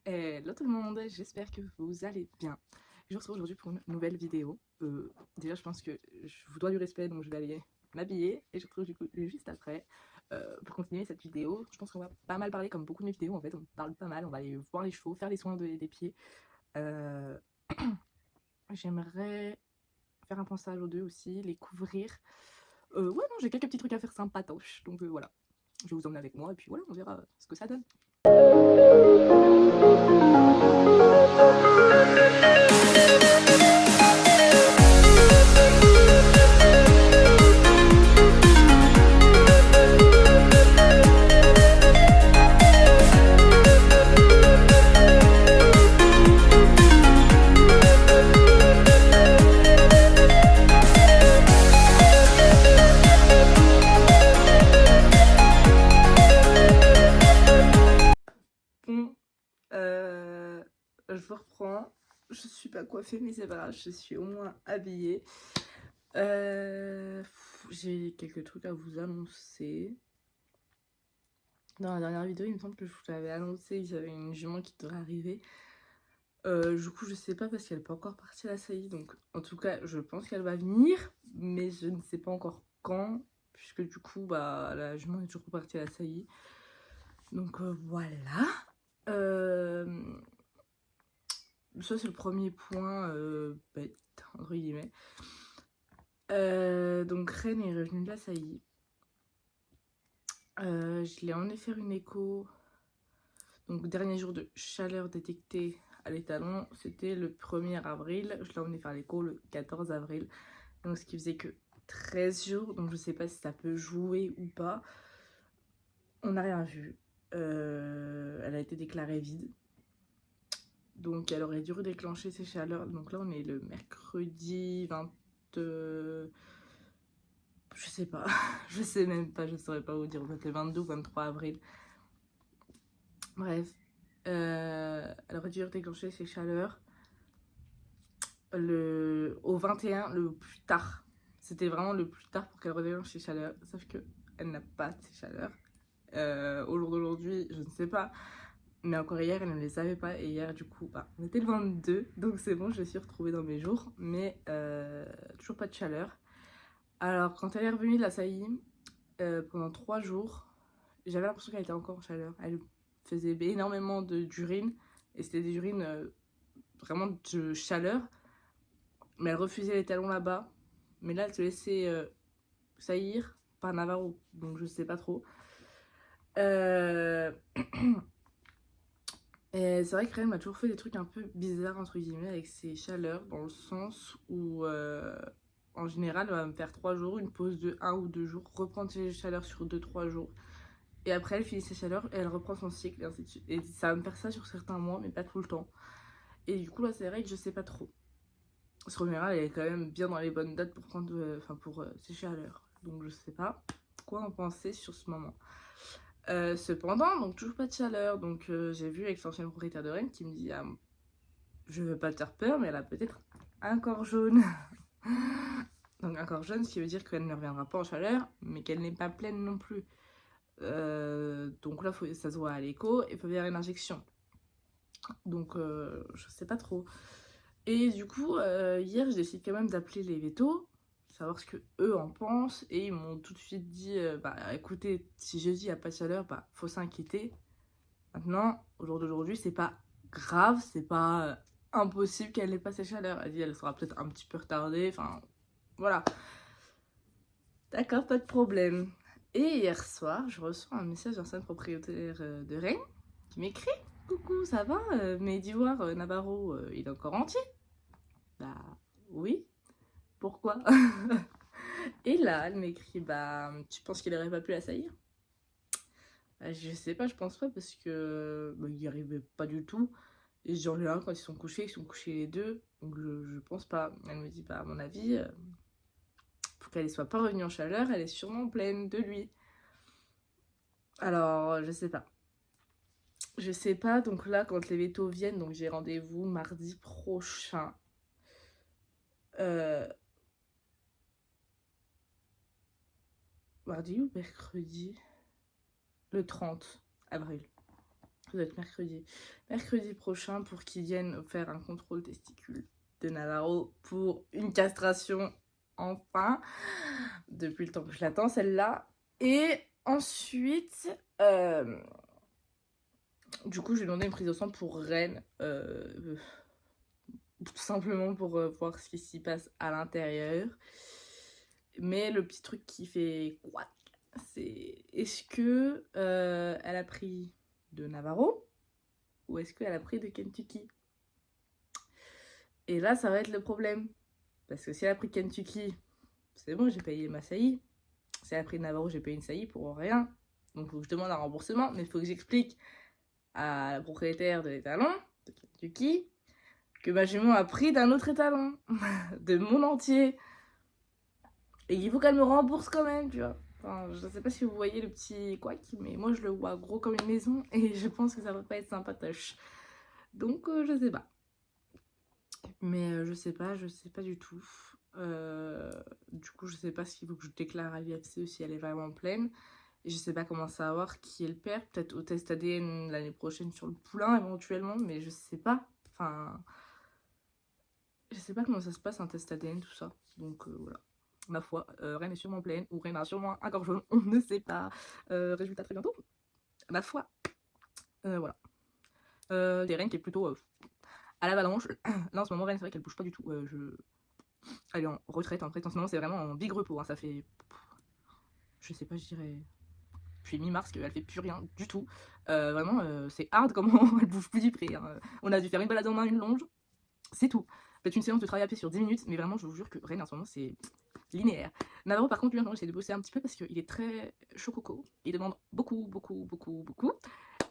Hello tout le monde, j'espère que vous allez bien. Je vous retrouve aujourd'hui pour une nouvelle vidéo. Déjà, je pense que je vous dois du respect, donc je vais aller m'habiller et je vous retrouve du coup juste après pour continuer cette vidéo. Je pense qu'on va pas mal parler, comme beaucoup de mes vidéos en fait. On parle pas mal, on va aller voir les chevaux, faire les soins des pieds. Euh, J'aimerais faire un pansage aux deux aussi, les couvrir. Ouais, non, j'ai quelques petits trucs à faire sympatoches, donc voilà. Je vais vous emmener avec moi et puis voilà, on verra ce que ça donne. Bon, je vous reprends. Je suis pas coiffée, mais c'est pas grave, je suis au moins habillée. J'ai quelques trucs à vous annoncer. Dans la dernière vidéo, il me semble que je vous avais annoncé qu'il y avait une jument qui devrait arriver. Du coup, je sais pas parce qu'elle n'est pas encore partie à la saillie. Donc, en tout cas, je pense qu'elle va venir, mais je ne sais pas encore quand. Puisque du coup, bah, la jument est toujours partie à la saillie. Donc, voilà. Ça, c'est le premier point bête, entre guillemets. Donc, Ren est revenu de la saillie. Je l'ai emmené faire une écho. Donc, dernier jour de chaleur détectée à l'étalon, c'était le 1er avril. Je l'ai emmené faire l'écho le 14 avril. Donc, ce qui faisait que 13 jours. Donc, je sais pas si ça peut jouer ou pas. On n'a rien vu. Elle a été déclarée vide. Donc, elle aurait dû redéclencher ses chaleurs. Donc, là, on est le mercredi 20. Je sais pas. Je sais même pas. Je saurais pas vous dire. Peut-être le 22 ou 23 avril. Bref. Elle aurait dû redéclencher ses chaleurs au 21, le plus tard. C'était vraiment le plus tard pour qu'elle redéclenche ses chaleurs. Sauf qu'elle n'a pas ses chaleurs. Au jour d'aujourd'hui, je ne sais pas. Mais encore hier, elle ne les avait pas. Et hier, du coup, bah, on était le 22. Donc c'est bon, je me suis retrouvée dans mes jours. Mais toujours pas de chaleur. Alors, quand elle est revenue de la saillie, pendant 3 jours, j'avais l'impression qu'elle était encore en chaleur. Elle faisait énormément d'urine. Et c'était des urines vraiment de chaleur. Mais elle refusait les talons là-bas. Mais là, elle se laissait saillir par Navarro. Donc je sais pas trop. Et c'est vrai que Ren m'a toujours fait des trucs un peu bizarres, entre guillemets, avec ses chaleurs, dans le sens où, en général, elle va me faire 3 jours, une pause de 1 ou 2 jours, reprendre ses chaleurs sur 2 3 jours. Et après, elle finit ses chaleurs et elle reprend son cycle, et ainsi de suite. Et ça va me faire ça sur certains mois, mais pas tout le temps. Et du coup, là, c'est vrai que je sais pas trop. Parce qu'en général, elle est quand même bien dans les bonnes dates pour prendre, pour sécher à l'heure. Donc je sais pas quoi en penser sur ce moment. Cependant, donc toujours pas de chaleur. Donc j'ai vu avec l'ancienne propriétaire de Rennes qui me dit ah, je veux pas te faire peur, mais elle a peut-être un corps jaune. Donc un corps jaune, ce qui veut dire qu'elle ne reviendra pas en chaleur, mais qu'elle n'est pas pleine non plus. Donc là, ça se voit à l'écho et il faut faire une injection. Donc je sais pas trop. Et du coup, hier, je décide quand même d'appeler les vétos, savoir ce que eux en pensent. Et ils m'ont tout de suite dit, bah écoutez, si jeudi il n'y a pas de chaleur, bah faut s'inquiéter. Maintenant, au jour d'aujourd'hui, c'est pas grave, c'est pas impossible qu'elle n'ait pas ses chaleurs. Elle dit, elle sera peut-être un petit peu retardée, enfin, voilà. D'accord, pas de problème. Et hier soir, je reçois un message d'un certain propriétaire de Rennes qui m'écrit: coucou, ça va mais d'ivoire, Navarro, il est encore entier? Bah oui. Pourquoi? Et là, elle m'écrit, bah, tu penses qu'il aurait pas pu l'assaillir? Bah, je sais pas, je pense pas parce que bah, il y arrivait pas du tout. Et genre là, quand ils sont couchés les deux. Donc je pense pas. Elle me dit, bah, à mon avis, pour qu'elle soit pas revenue en chaleur, elle est sûrement pleine de lui. Alors, je sais pas. Je sais pas, donc là, quand les vétos viennent, donc j'ai rendez-vous mardi prochain. Euh, Mardi ou mercredi? Le 30 avril. Ça doit être mercredi. Mercredi prochain pour qu'ils viennent faire un contrôle testicule de Navarro pour une castration, enfin. Depuis le temps que je l'attends, celle-là. Et ensuite, du coup, je lui ai demandé une prise de sang pour Rennes. Tout simplement pour voir ce qui s'y passe à l'intérieur. Mais le petit truc qui fait quoi, c'est est-ce que elle a pris de Navarro ou est-ce qu'elle a pris de Kentucky? Et là, ça va être le problème. Parce que si elle a pris Kentucky, c'est bon, j'ai payé ma saillie. Si elle a pris de Navarro, j'ai payé une saillie pour rien. Donc, il faut que je demande un remboursement, mais il faut que j'explique à la propriétaire de l'étalon, de Kentucky, que ma jument a pris d'un autre étalon, de mon entier. Et il faut qu'elle me rembourse quand même, tu vois. Enfin, je sais pas si vous voyez le petit couac, mais moi je le vois gros comme une maison et je pense que ça va pas être sympatoche. Donc je sais pas. Mais je sais pas du tout. Du coup, je sais pas s'il faut que je déclare à l'IFC ou si elle est vraiment pleine. Et je sais pas comment savoir qui est le père. Peut-être au test ADN l'année prochaine sur le poulain éventuellement, mais je sais pas. Enfin, je sais pas comment ça se passe un test ADN, tout ça. Donc voilà. Ma foi, Rennes est sûrement pleine, ou Rennes a sûrement un corps jaune, on ne sait pas. Résultat très bientôt. Ma foi, voilà. Des Rennes qui est plutôt à l'avalanche. Là en ce moment, Rennes, c'est vrai qu'elle bouge pas du tout. Elle est en retraite, en fait. En ce moment, c'est vraiment en big repos. Hein. Ça fait, je sais pas, je dirais, depuis mi-mars qu'elle fait plus rien du tout. Vraiment, c'est hard comment elle bouge plus du pré. Hein. On a dû faire une balade en main, une longe, c'est tout. Peut-être une séance de travail à pied sur 10 minutes, mais vraiment, je vous jure que Rennes en ce moment, c'est linéaire. Navarro, par contre, lui, j'essaie de bosser un petit peu parce qu'il est très chaud coco. Il demande beaucoup, beaucoup, beaucoup, beaucoup.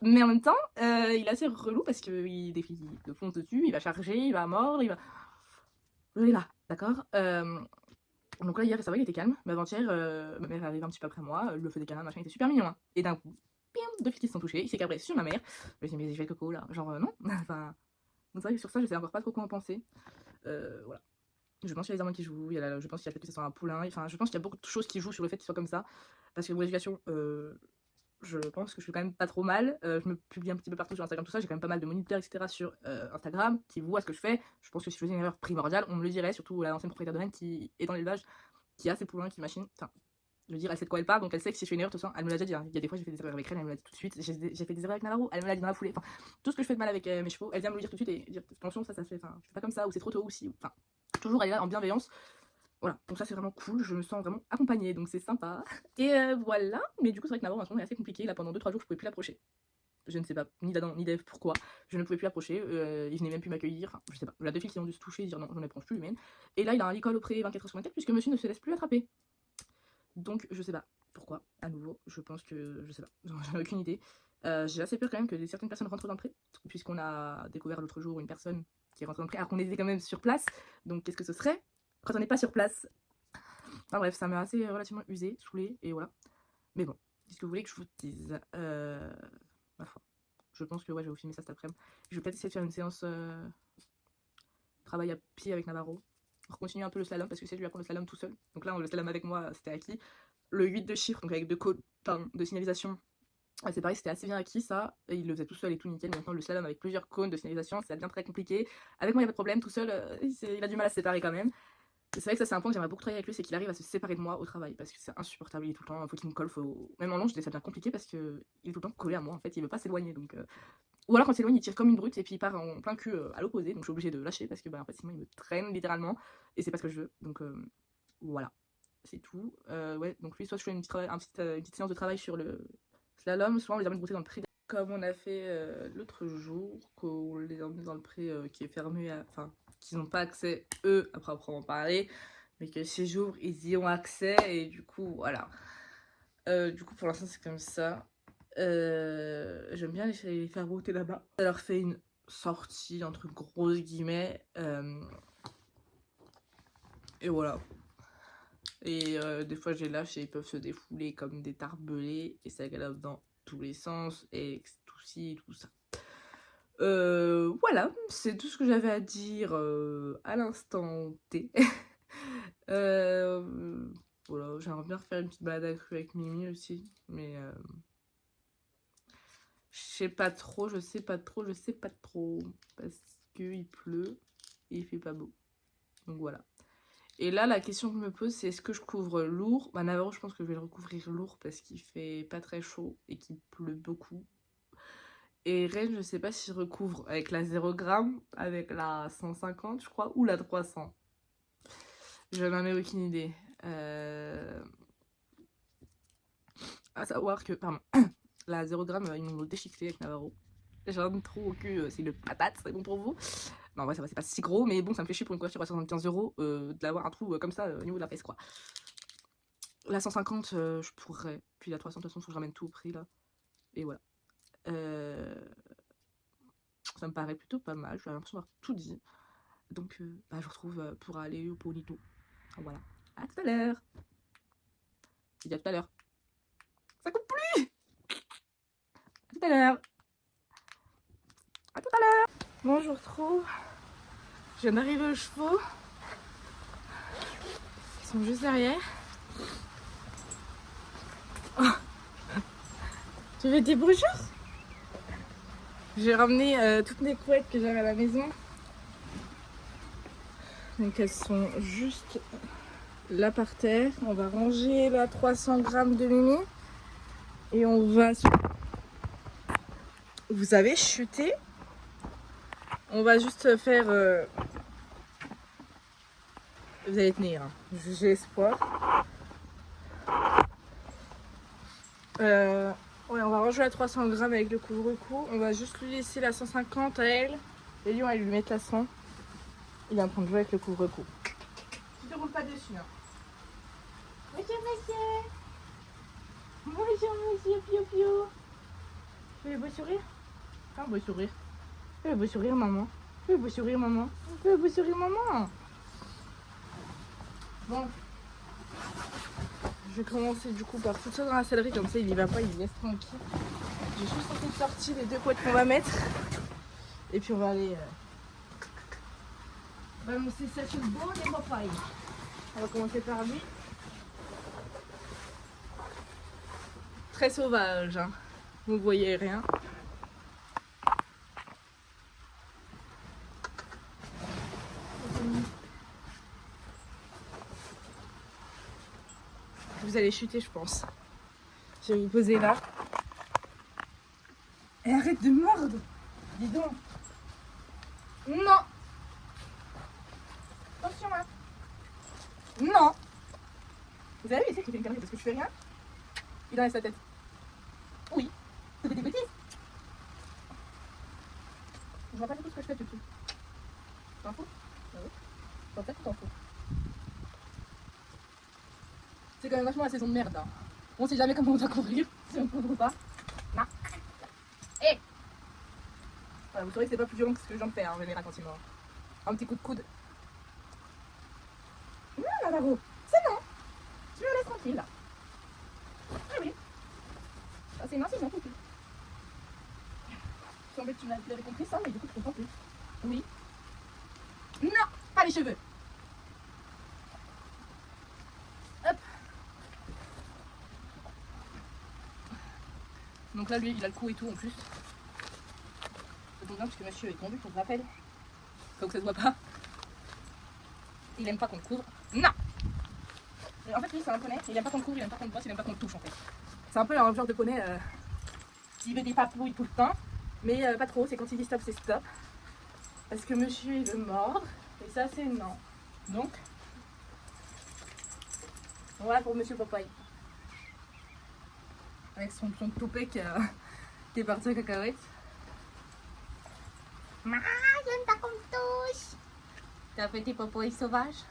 Mais en même temps, il est assez relou parce qu'il te fonce dessus, il va charger, il va mordre, il va. Il est là, d'accord. Donc là, hier, ça va, il était calme. Mais avant-hier, ma mère arrive un petit peu après moi, le feu des câlins, machin, il était super mignon. Hein. Et d'un coup, bim, deux filles qui se sont touchées, il s'est cabré sur ma mère. Je me suis dit, mais j'ai fait le coco là. Genre, non. Enfin, donc c'est vrai que sur ça, je sais encore pas trop quoi en penser. Voilà. Je pense qu'il y a les hormones qui jouent, je pense qu'il y a peut-être que ce soit un poulain, enfin je pense qu'il y a beaucoup de choses qui jouent sur le fait qu'il soit comme ça. Parce que mon éducation, je pense que je fais quand même pas trop mal. Je me publie un petit peu partout sur Instagram, tout ça, j'ai quand même pas mal de moniteurs, etc. sur Instagram qui voient ce que je fais. Je pense que si je faisais une erreur primordiale, on me le dirait, surtout l'ancienne propriétaire de Rennes qui est dans l'élevage, qui a ses poulains, qui machine. Enfin, je veux dire, elle sait de quoi elle parle, donc elle sait que si je fais une erreur, tout ça, elle me l'a déjà dit. Hein. Il y a des fois, j'ai fait des erreurs avec Rennes, elle me l'a dit tout de suite. J'ai fait des erreurs avec Navarro, elle me l'a dit dans la foulée. Enfin, tout ce que je fais de mal avec mes chevaux, elle vient me le dire tout de suite et dire attention, ça fait, enfin, je fais pas comme ça, ou c'est trop tôt, ou si. Enfin, toujours elle est là en bienveillance. Voilà, donc ça c'est vraiment cool, je me sens vraiment accompagnée, donc c'est sympa. Et voilà, mais du coup c'est vrai que Navarro en ce moment est assez compliqué, là pendant 2-3 jours je pouvais plus l'approcher. Je ne sais pas, ni d'Adam ni d'Eve pourquoi, je ne pouvais plus l'approcher, il venait même plus m'accueillir, enfin, je sais pas. Il y a deux filles qui ont dû se toucher et dire non, j'en approche plus humaine. Et là il a un licol auprès 24h/24 puisque monsieur ne se laisse plus attraper. Donc je sais pas pourquoi, à nouveau, je pense que, je sais pas, j'en ai aucune idée. J'ai assez peur quand même que certaines personnes rentrent dans le pré, puisqu'on a découvert l'autre jour une personne qui est rentrée dans le pré, alors qu'on était quand même sur place, donc qu'est-ce que ce serait quand on n'est pas sur place? Enfin bref, ça m'a assez relativement usé, saoulé, et voilà. Mais bon, qu'est-ce que vous voulez que je vous dise ma foi. Je pense que ouais, je vais vous filmer ça cet après-midi. Je vais peut-être essayer de faire une séance travail à pied avec Navarro. On continue un peu le slalom parce que c'est lui apprendre le slalom tout seul. Donc là, le slalom avec moi, c'était acquis. Le 8 de chiffres, donc avec deux codes de signalisation, c'est pareil, c'était assez bien acquis ça. Et il le faisait tout seul et tout nickel. Maintenant, le slalom avec plusieurs cônes de signalisation, ça devient très compliqué. Avec moi, il n'y a pas de problème. Tout seul, il a du mal à se séparer quand même. C'est vrai que ça, c'est un point que j'aimerais beaucoup travailler avec lui, c'est qu'il arrive à se séparer de moi au travail. Parce que c'est insupportable. Il est tout le temps, faut qu'il me colle. Même en longe, ça devient compliqué parce qu'il est tout le temps collé à moi. En fait, il veut pas s'éloigner. Donc, ou alors quand il s'éloigne, il tire comme une brute et puis il part en plein cul à l'opposé. Donc, je suis obligée de lâcher parce que en fait, sinon, il me traîne littéralement. Et c'est pas ce que je veux. Donc, voilà. C'est tout. Ouais, donc lui, soit je fais une petite séance de travail sur le slalom, soit on les amène brouter dans le pré. Comme on a fait l'autre jour, qu'on les emmène dans le pré qui est fermé, enfin, qu'ils n'ont pas accès, eux, à proprement parler, mais que ces jours, ils y ont accès, et du coup, voilà. Du coup, pour l'instant, c'est comme ça. J'aime bien les faire brouter là-bas. Ça leur fait une sortie, entre grosses guillemets. Et voilà. Et des fois, je les lâche et ils peuvent se défouler comme des tarbelés, et ça galope dans tous les sens, et tout ci, tout ça. Voilà, c'est tout ce que j'avais à dire à l'instant T. Voilà, j'aimerais bien refaire une petite balade avec Mimi aussi, mais Je sais pas trop, je sais pas trop, je sais pas trop. Parce qu'il pleut et il fait pas beau. Donc voilà. Et là, la question que je me pose, c'est est-ce que je couvre lourd? Bah, Navarro, je pense que je vais le recouvrir lourd parce qu'il fait pas très chaud et qu'il pleut beaucoup. Et Rennes, je sais pas si je recouvre avec la 0 g, avec la 150, je crois, ou la 300. Je n'en ai aucune idée. À savoir que, pardon, la 0 g, ils m'ont déchiqueté avec Navarro. J'ai un trou au cul, c'est une patate, c'est bon pour vous. Non, ouais, ça va, c'est pas si gros, mais bon, ça me fait chier pour une couverture à 75 € d'avoir un trou comme ça au niveau de la fesse, quoi. La 150, je pourrais. Puis la 300, de toute façon, faut que je ramène tout au prix, là. Et voilà. Ça me paraît plutôt pas mal, j'ai l'impression d'avoir tout dit. Donc, bah, je vous retrouve pour aller au Bonito. Voilà. À tout à l'heure. Je dis à tout à l'heure. Ça coupe plus. À tout à l'heure. À tout à l'heure. Bon, je vous retrouve. Je viens d'arriver aux chevaux. Ils sont juste derrière. Oh. Tu veux dire bonjour? J'ai ramené toutes mes couettes que j'avais à la maison. Donc elles sont juste là par terre. On va ranger la 300 g de Mimi. Et on va... Vous avez chuté. On va juste faire... Vous allez tenir, hein. J'ai espoir. Ouais, on va ranger la 300 g avec le couvre-cou. On va juste lui laisser la 150 à elle. Et lui, on va lui mettre la 100. Il est en train de jouer avec le couvre-cou. Tu te roules pas dessus, hein. Bonjour, monsieur. Bonjour, monsieur Pio Pio. Fais le beau sourire. Fais un beau sourire. Fais le beau sourire, maman. Fais le beau sourire, maman. Fais le beau sourire, maman. Bon. Je vais commencer du coup par tout ça dans la sellerie, comme ça il y va pas, il me laisse tranquille. J'ai juste en fait sorti les deux couettes qu'on va mettre. Et puis on va aller balancer ça sur le beau des papailles. On va commencer par lui. Très sauvage, hein. Vous voyez rien. Vous allez chuter, je pense. Je vais vous poser là. Et arrête de mordre. Dis donc. Non. Attention là. Non. Vous avez vu, il sait qu'il fait une connerie parce que je fais rien. Il enlève sa tête. Oui. C'est des bêtises. Je vois pas du tout ce que je fais tout. T'en fous? Ah oui. En fait, tu t'en fous. C'est quand même vachement la saison de merde. Hein. On sait jamais comment on va courir, si on couvre ou pas. Non. Hé. Voilà, vous saurez que c'est pas plus violent que ce que j'en fais en général quand il mord. Un petit coup de coude. Non, Navarro, c'est non. Tu me laisses tranquille là. Ah oui. Ah, c'est non, c'est non, tout. Il semblait que tu l'avais compris ça, mais du coup tu comprends plus. Oui. Non, pas les cheveux. Hop. Donc là, lui, il a le cou et tout en plus. Ça tombe bien parce que monsieur est tendu, je te rappelle. Faut que ça se voit pas. Il aime pas qu'on le couvre. Non. En fait, lui, c'est un poney. Il aime pas qu'on le couvre, il aime pas qu'on le bosse, il aime pas qu'on le touche en fait. C'est un peu un genre de poney qui veut des papouilles tout le temps. Mais pas trop, c'est quand il dit stop, c'est stop. Parce que monsieur, il veut mordre. Et ça, c'est non. Donc, voilà pour monsieur Popeye. Avec son toupet qui est parti à cacahuète. Ah, j'aime pas qu'on me touche. T'as un petit Popeye sauvage.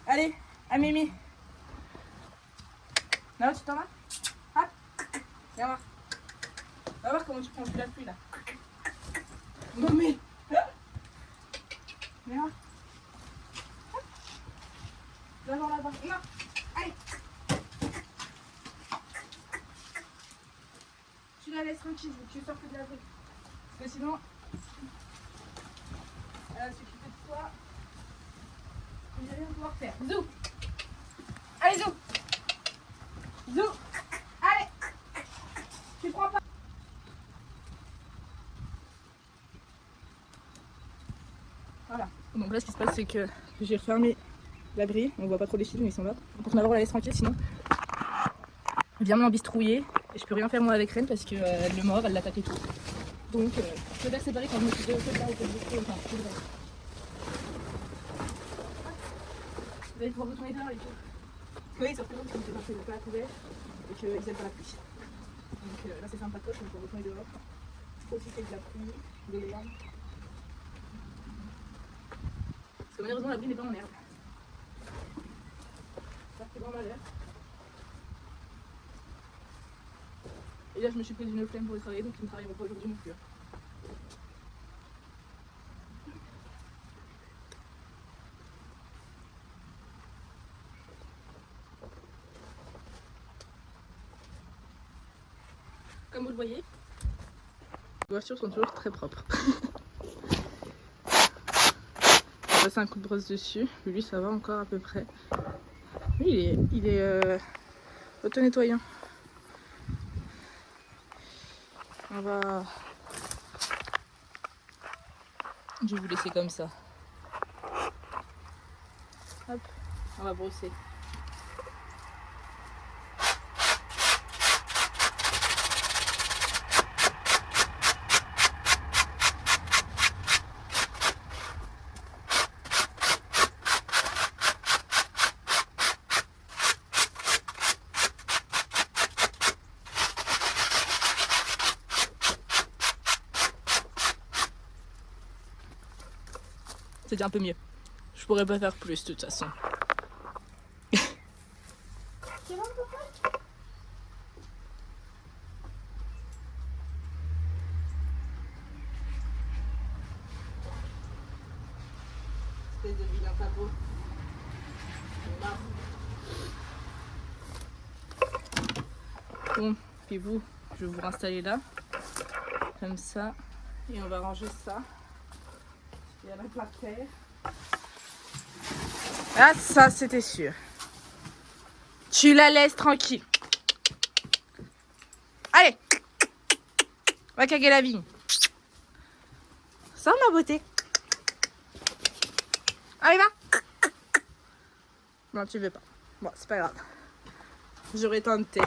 Allez, à Mimi. Là, tu t'en vas? Hop. Viens voir. Va voir comment tu prends la pluie là. Non mais. Viens voir. Hop. Va voir là-bas. Non. Allez. Tu la laisses tranquille, tu sors que de la rue. Parce que sinon, elle va s'occuper de toi. Il n'y a rien à pouvoir faire. Zou. Allez, zou. Zou. Allez. Tu prends pas. Voilà. Donc là, ce qui se passe, c'est que j'ai refermé l'abri. On voit pas trop les fils, mais ils sont là. Pour que Navarro la laisse tranquille, sinon il vient me l'embistrouiller. Et je peux rien faire moi avec Ren parce que elle le mord, elle l'attaque et tout. Donc je préfère séparer quand je me suis de là où je vais. Enfin, je vais. Vous allez pouvoir retourner dehors et tout. Oui, sauf que non, parce que c'est pas la couvert et qu'ils aiment pas la pluie. Donc là, c'est sympa de coche, on peut retourner dehors. Aussi, c'est de la pluie, de l'herbe. Parce que malheureusement, l'abri n'est pas en herbe. Ça fait grand malheur. Et là, je me suis pris une flemme pour les travailler, donc ils ne travailleront pas aujourd'hui non plus. Comme vous le voyez, les voitures sont toujours très propres. J'ai passé un coup de brosse dessus, lui ça va encore à peu près. Lui il est auto-nettoyant. On va... Je vais vous laisser comme ça. Hop, on va brosser. C'était un peu mieux. Je pourrais pas faire plus de toute façon. Espèce de vilain pavot. Bon, puis vous, je vais vous installer là. Comme ça. Et on va ranger ça. Il y a même pas de terre. Ah, ça, c'était sûr. Tu la laisses tranquille. Allez. Va caguer la vigne. Ça, ma beauté. Allez, va. Non, tu veux pas. Bon, c'est pas grave. J'aurais tenté.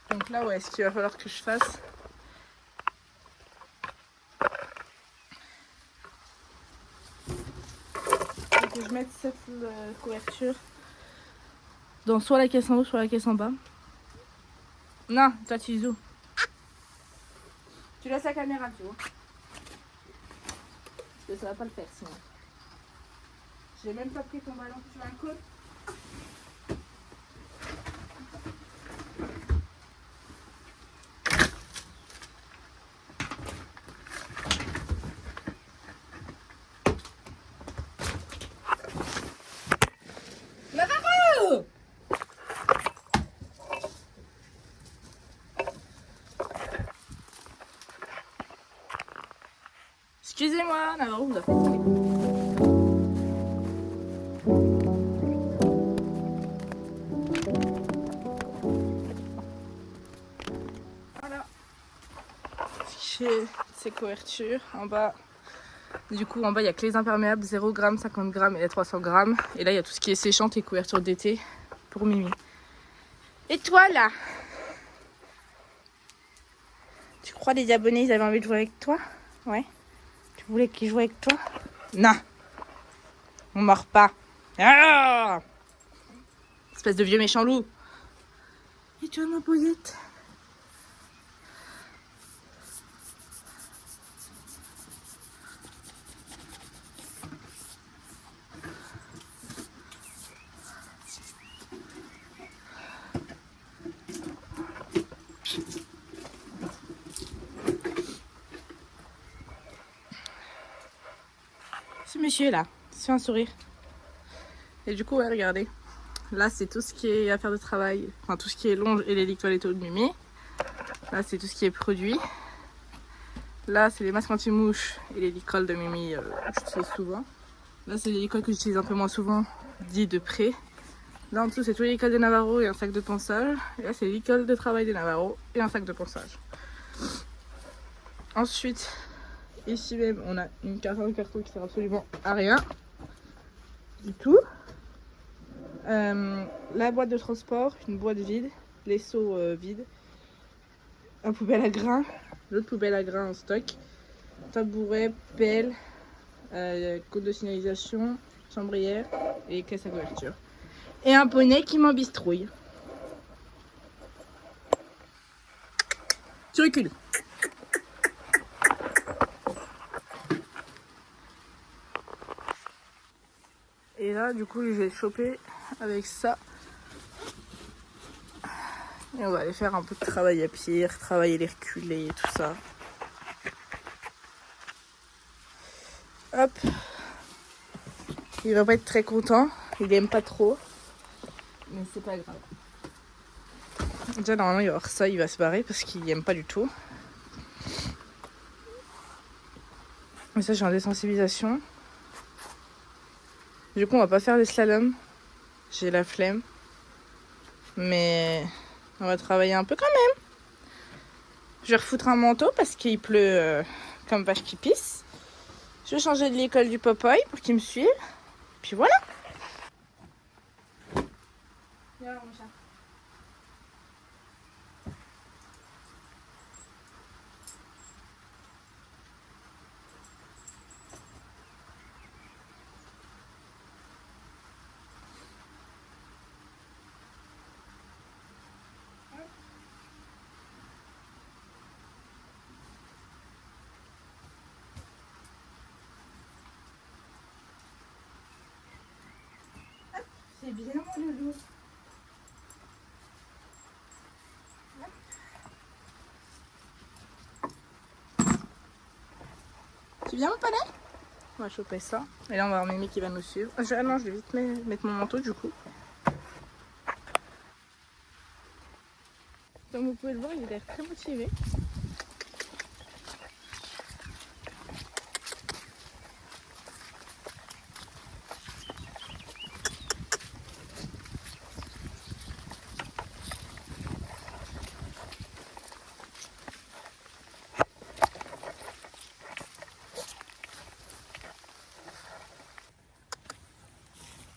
Donc là, ouais, ce qu'il va falloir que je fasse... que je mette cette couverture dans soit la caisse en haut, soit la caisse en bas. Non, toi tu zoomes. Tu laisses la caméra, tu vois. Parce que ça va pas le faire sinon. J'ai même pas pris ton ballon. Tu veux un code? Excusez-moi, Navarro vous a fait tomber. Voilà. J'ai ces couvertures en bas. Du coup, en bas, il n'y a que les imperméables 0 g, 50 g et les 300 g. Et là, il y a tout ce qui est séchante et couverture d'été pour Mimi. Et toi, là? Tu crois les abonnés, ils avaient envie de jouer avec toi? Ouais. Tu voulais qu'ils jouent avec toi? Non. On mord pas. Ah, espèce de vieux méchant loup. Et tu as ma boyette? Ce monsieur là, c'est un sourire. Et du coup, ouais, regardez. Là, c'est tout ce qui est affaire de travail. Enfin, tout ce qui est longe et les liquides toiletto de Mimi. Là, c'est tout ce qui est produit. Là, c'est les masques anti-mouches et les licoles de Mimi, j'utilise souvent. Là, c'est les licoles que j'utilise un peu moins souvent, dit de près. Là, en dessous, c'est tous les licoles de Navarro et un sac de ponçage. Et là, c'est les licoles de travail de Navarro et un sac de ponçage. Ensuite, Ici même, on a un carton qui sert absolument à rien du tout. La boîte de transport, une boîte vide, les seaux vides, un poubelle à grains, l'autre poubelle à grains en stock, tabouret, pelle, côte de signalisation, chambrière et caisse à couverture. Et un poney qui m'embistrouille. Tu recules. Et là, du coup, je vais choper avec ça. Et on va aller faire un peu de travail à pied, retravailler les reculés et tout ça. Hop. Il va pas être très content. Il aime pas trop. Mais c'est pas grave. Déjà, normalement, il va voir ça, il va se barrer parce qu'il aime pas du tout. Mais ça, j'ai en désensibilisation. Du coup, on va pas faire les slaloms. J'ai la flemme. Mais on va travailler un peu quand même. Je vais refoutre un manteau parce qu'il pleut comme vache qui pisse. Je vais changer de l'école du Popeye pour qu'il me suive. Puis voilà. C'est bien mon loulou. Tu viens mon palais? On va choper ça. Et là on va avoir Mimi qui va nous suivre. Non, je vais vite mettre mon manteau du coup. Comme vous pouvez le voir, il a l'air très motivé.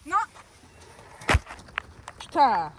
Non! Putain!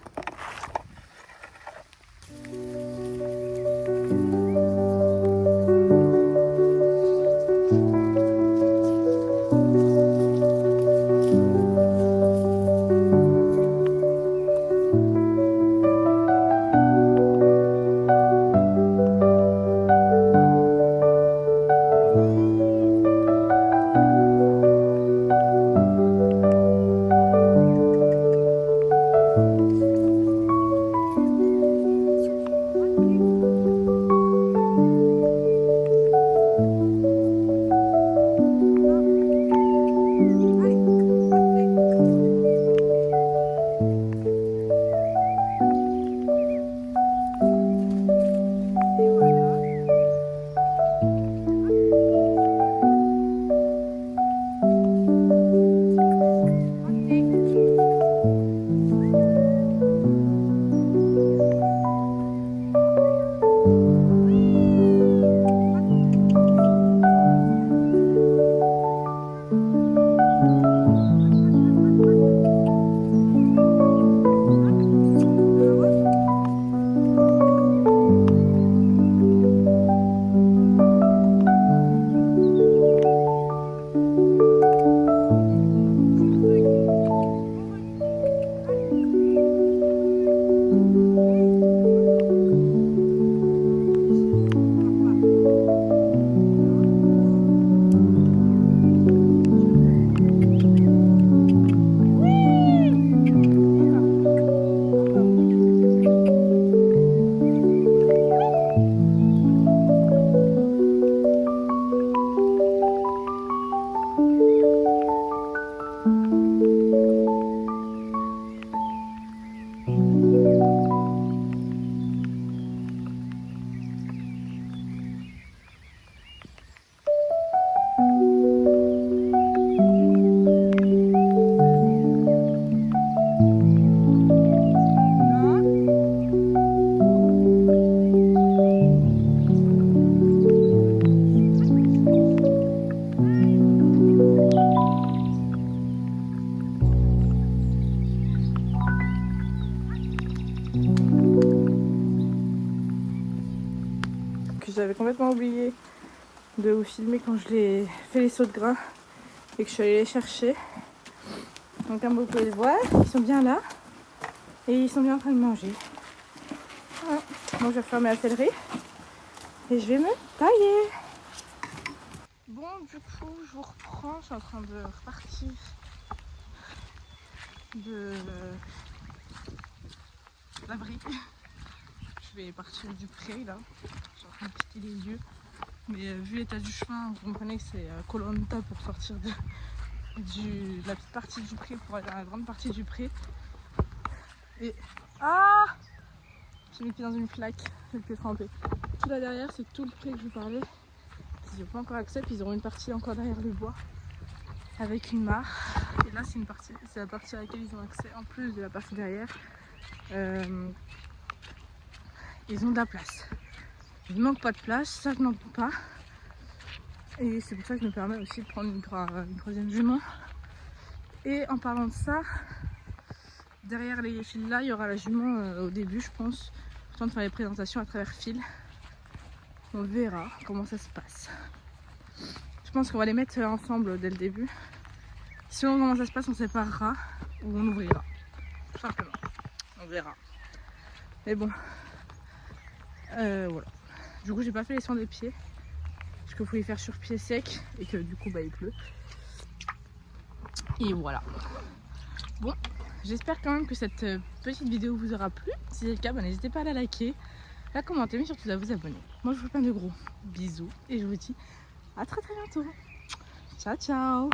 que j'avais complètement oublié de vous filmer quand je l'ai fait les sauts de gras et que je suis allée les chercher. Donc comme vous pouvez le voir, ils sont bien là et ils sont bien en train de manger. Voilà. Donc je vais fermer la sellerie et je vais me tailler. Bon, du coup, je vous reprends. Je suis en train de repartir de l'abri. Je vais partir du pré là. Je suis en train de quitter les lieux. Mais vu l'état du chemin, vous comprenez que c'est Koh-Lanta pour sortir de la petite partie du pré pour aller dans la grande partie du pré. Et ah, j'ai mis le pied dans une flaque, j'ai le pied trempé. Tout là derrière, c'est tout le pré que je vous parlais. Ils n'ont pas encore accès, puis ils auront une partie encore derrière le bois avec une mare. Et là, c'est la partie à laquelle ils ont accès en plus de la partie derrière. Ils ont de la place. Il ne manque pas de place, ça je n'en peux pas. Et c'est pour ça que je me permets aussi de prendre une troisième jument. Et en parlant de ça, derrière les fils là, il y aura la jument au début, je pense. Temps de faire les présentations à travers fil. On verra comment ça se passe. Je pense qu'on va les mettre ensemble dès le début. Selon comment ça se passe, on séparera ou on ouvrira. Tout simplement. On verra. Mais bon. Voilà. Du coup, j'ai pas fait les soins des pieds. Parce qu'il faut les faire sur pied sec. Et que du coup, bah, il pleut. Et voilà. Bon. J'espère quand même que cette petite vidéo vous aura plu. Si c'est le cas, bah, n'hésitez pas à la liker, à commenter, mais surtout à vous abonner. Moi, je vous fais plein de gros bisous. Et je vous dis à très bientôt. Ciao, ciao.